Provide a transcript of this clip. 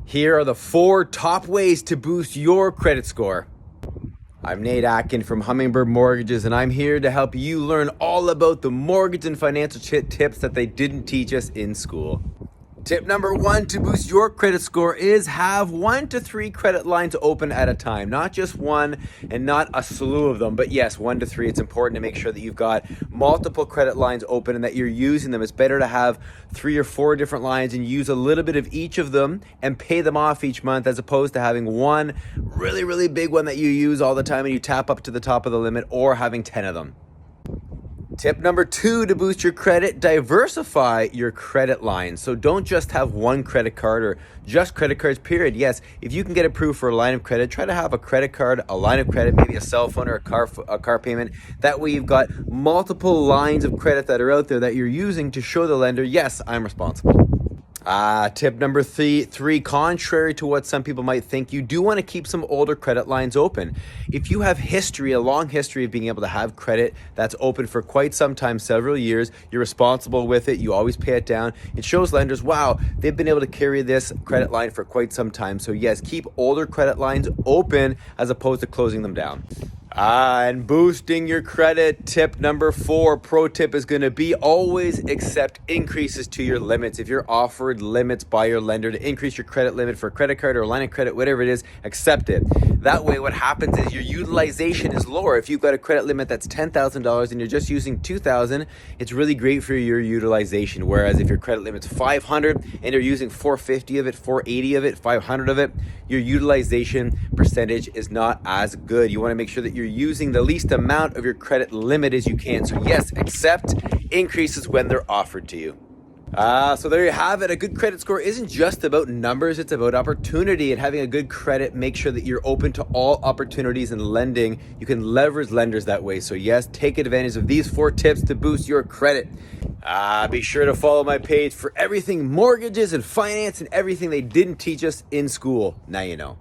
Here are the 4 top ways to boost your credit score. I'm Nate Atkin from Hummingbird Mortgages, and I'm here to help you learn all about the mortgage and financial tips that they didn't teach us in school. Tip number 1 to boost your credit score is have 1 to 3 credit lines open at a time. Not just one and not a slew of them, but yes, 1 to 3. It's important to make sure that you've got multiple credit lines open and that you're using them. It's better to have 3 or 4 different lines and use a little bit of each of them and pay them off each month, as opposed to having one really big one that you use all the time and you tap up to the top of the limit, or having 10 of them. Tip number 2 to boost your credit, diversify your credit lines. So don't just have one credit card or just credit cards, period. Yes, if you can get approved for a line of credit, try to have a credit card, a line of credit, maybe a cell phone or a car payment. That way you've got multiple lines of credit that are out there that you're using to show the lender, yes, I'm responsible. Tip number 3, contrary to what some people might think, you do want to keep some older credit lines open. If you have a long history of being able to have credit that's open for quite some time, several years, you're responsible with it, you always pay it down, it shows lenders, wow, they've been able to carry this credit line for quite some time. So yes, keep older credit lines open as opposed to closing them down. And boosting your credit, tip number 4, pro tip is going to be always accept increases to your limits. If you're offered limits by your lender to increase your credit limit for a credit card or a line of credit, whatever it is, accept it. That way what happens is your utilization is lower. If you've got a credit limit that's $10,000 and you're just using $2,000, it's really great for your utilization. Whereas if your credit limit's $500 and you're using $450 of it, $480 of it, $500 of it, your utilization percentage is not as good. You want to make sure that you're using the least amount of your credit limit as you can. So yes, accept increases when they're offered to you. So there you have it. A good credit score isn't just about numbers, it's about opportunity. And having a good credit, make sure that you're open to all opportunities in lending. You can leverage lenders that way. So yes, take advantage of these 4 tips to boost your credit. Be sure to follow my page for everything mortgages and finance and everything they didn't teach us in school. Now you know.